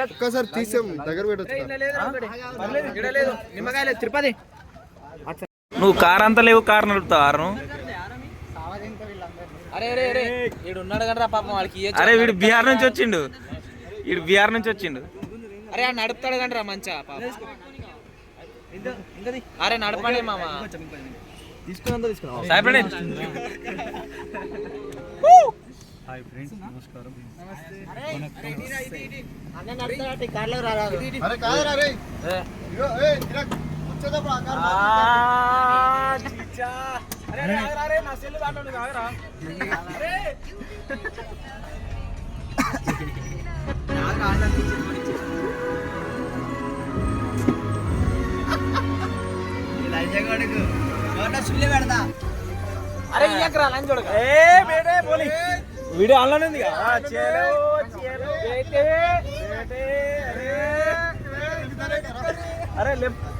ఒక్కసారి తీసాం దగ్గర పెట్టచ్చు. తిరుపతి నువ్వు కార్ అంతా లేవు, కార్ నడుపుతావు. అరే అరే అరే వీడు ఉన్నాడు కదా పాపం వాడికి. అరే వీడు బీహార్ నుంచి వచ్చిండు, అరే నడుపుతాడు కంటే రా మంచిగా పాప. అరే నడపండి మామ. హాయ్ ఫ్రెండ్స్, నమస్కారం. అరే ఇయ్యకరా లంచ్ చూడక. వీడియో ఆన్లైన్ ఉంది. అరే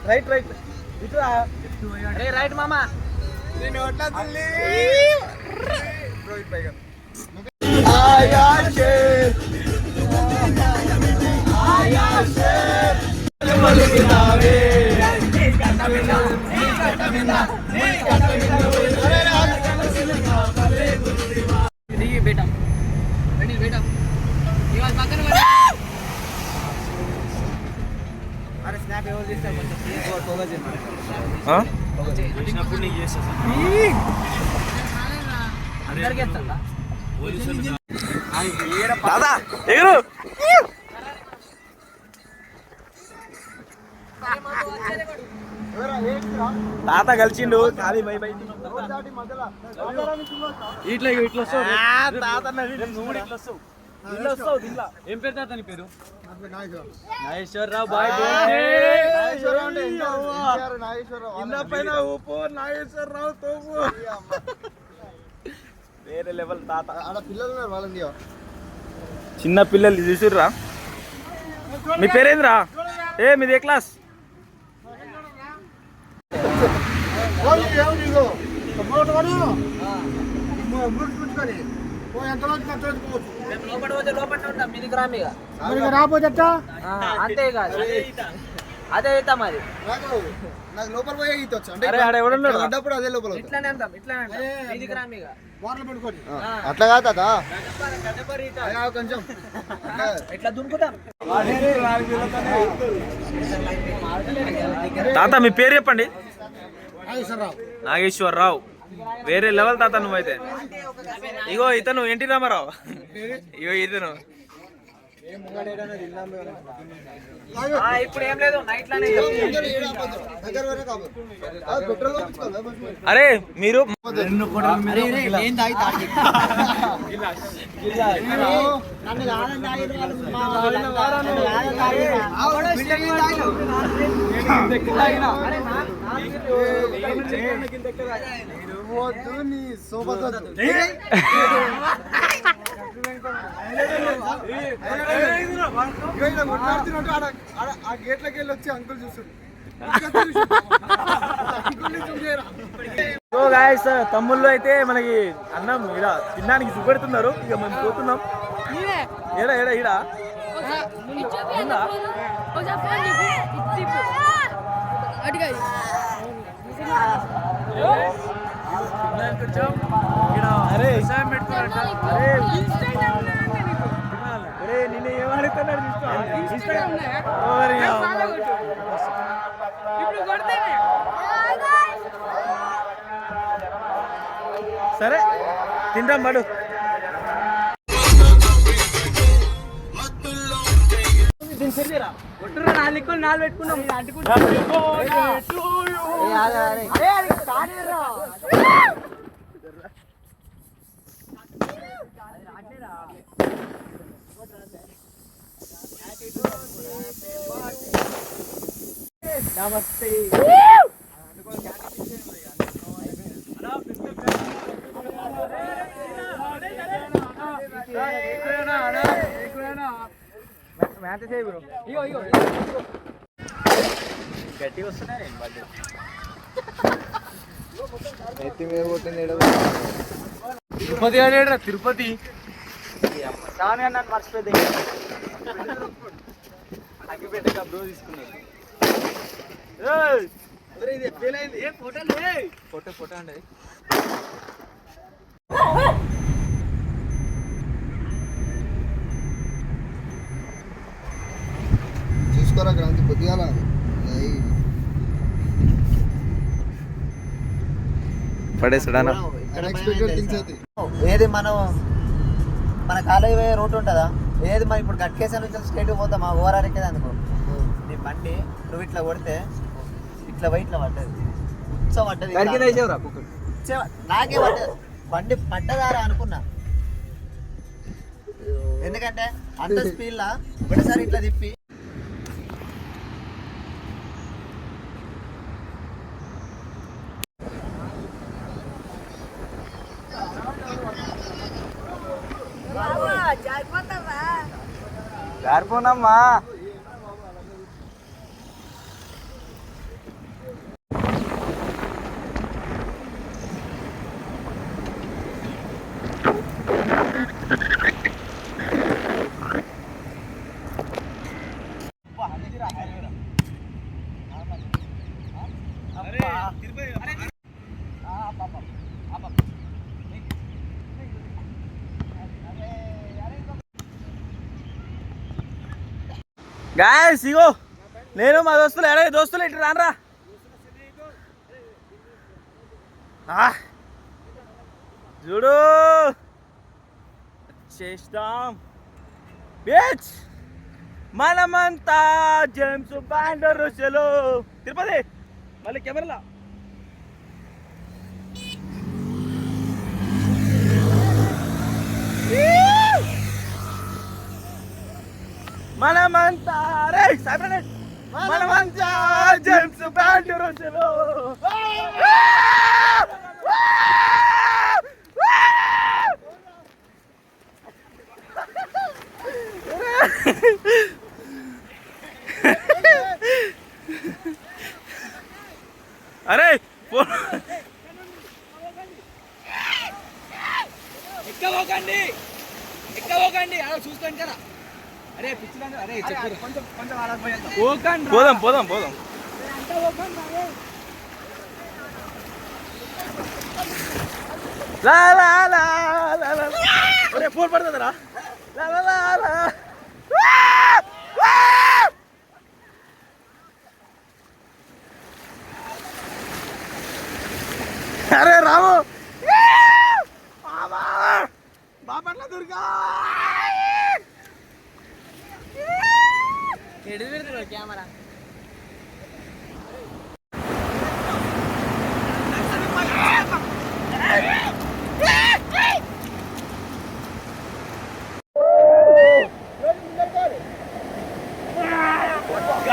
రైట్ రైట్ ఇటు. అరే రైట్ మామా. बेटा बेटी बेटा ये वाला पकड़ वाला. अरे स्नैप ఎవరు చేస్తారు కొంచెం ప్లీజ్ గో తోగా చేయండి. వచ్చినప్పుడు నీకు చేస్తా అందరికి చేస్తా. దాదా ఎగురు. తాత కలిసిండు ఖాళీ బై బై. ఇట్లా ఇట్లా వస్తావు తాత. ఏం పేరు తాత? నీ పేరు నాగేశ్వరరావు. బాయ్ పైన ఊపు నాగేశ్వరరావు తోపు. వేరే లెవెల్ తాత. పిల్లలు వాళ్ళని చిన్న పిల్లలు చూసిర్రా. మీ పేరేంద్రా? మీది ఏ క్లాస్? రాబోతే అంతే కాదు అదే అవుతా మరి. నాకు లోపల పోయే ఈత వచ్చు అంటే అడ్డప్పుడు అదే లోపల ఇట్లానే అంటాం. ఇట్లానే అట్లా కాదు తాత, కొంచెం ఇట్లా దునుకుతాం. తాత మీ పేరు చెప్పండి. నాగేశ్వరరావు. వేరే లెవెల్ తాత నువ్వైతే. ఇగో ఇతను ఎన్టీ రామారావు. ఇగో ఇతను ఇప్పుడు ఏం లేదు నైట్ లోనే. అరే మీరు గేట్లకి వెళ్ళి వచ్చి అంకుల్ చూస్తాడు. సో గాయ్స్ తమ్ముళ్ళు అయితే మనకి అన్నం ఇలా తినడానికి చూపెడుతున్నారు. ఇక మనం పోతున్నాం. ఏడా ఏడా ఈడా అరే నిన్న ఏమడుతున్నాడు సరే తింటాం పడు. నాలుగు పెట్టుకున్నాం. నమస్తే. గట్టిగా వస్తున్నాయి ఎత్తి మీద కొట్టింది తిరుపతి ఆడేడ్రా తిరుపతి స్వామి అన్నాను మర్చిపోయింది అగ్గిపెట్ట బ్రో తీసుకున్నాడు ఫోటో ఫోటో అండి చూసుకోరా క్రాంతి కొద్దిగా పడేసాడా ఏది మన కాలేజీ పోయే రోడ్డు ఉంటుందా ఏది మనం ఇప్పుడు గట్కేసా నుంచి స్ట్రైట్ పోతాం ఆ ఓరారికేది అనుకో నీ బండి నువ్వు ఇట్లా కొడితే ఇట్లా పోయి ఇట్లా పడ్డది ఉత్సవం పడ్డది నాకే పడ్డది బండి పడ్డదారా అనుకున్నా ఎందుకంటే అంత స్పీడ్లా ఒకటిసారి ఇట్లా తిప్పి జారిపోనమ్మా గాయ్స్ ఇగో నేను మా దోస్తులు ఎడ దోస్తులు ఇటు రానరా చూడు చేస్తాం బీచ్ మనమంతా జేమ్స్ బాండ్ రుచులు తిరుపతి మళ్ళీ కెమెరాలా మనమంతా రే సాయిబ్రనే మనమంతా జేమ్స్ బాండ్ రుచులు అరే ఎక్కబోకండి అలా చూసుకోండి కదా అరే పిచ్చిలంగా అరే పోదాం పోదాం పోదాం లా లా లా లా లా అరే ఫోన్ పడుతుందిరా లా లా లా లా అరే రాము బాపట్ల దుర్గా ఎడు పెడుతున్నాడు కెమెరా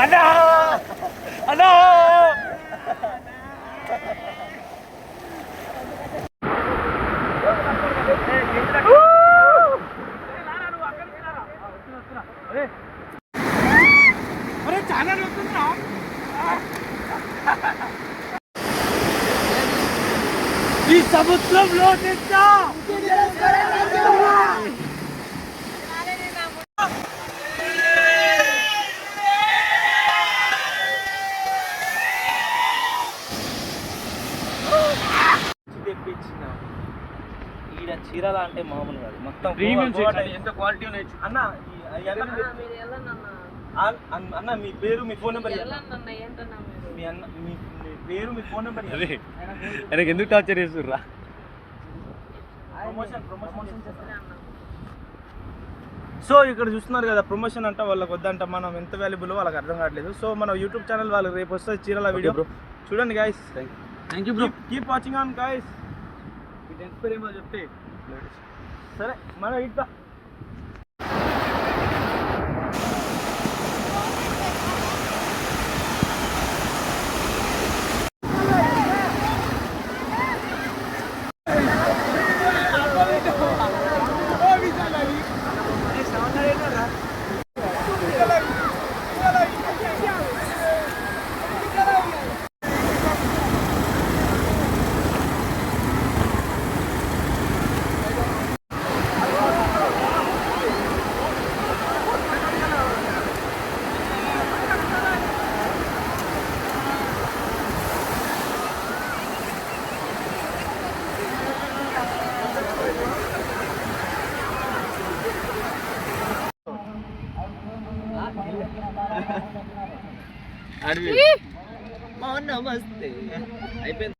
అన్నా అన్నా అరే చాలా వస్తుందా ఈ సముద్రంలో తెచ్చా తెప్పించిన ఈడ చీరల అంటే మామూలు కాదు మొత్తం ఎంత క్వాలిటీ ఉన్నాయి అన్న అన్న మీ పేరు మీ ఫోన్ నెంబర్ మీ అన్న మీ పేరు మీ ఫోన్ నెంబర్ ఆయనకి ఎందుకు టార్చర్ చేస్తుర్రా సో ఇక్కడ చూస్తున్నారు కదా ప్రమోషన్ అంటే వాళ్ళకి వద్దంట మనం ఎంత వాల్యుబుల్ వాళ్ళకి అర్థం కావట్లేదు సో మన యూట్యూబ్ ఛానల్ వాళ్ళకి రేపు వస్తుంది చీరల వీడియో చూడండి guys thank you bro keep watching on guys ఇది ఎక్స్పైర్ ఏమో చెప్తే సరే మనం ఇద్దా నమస్తే అయిపోయింది.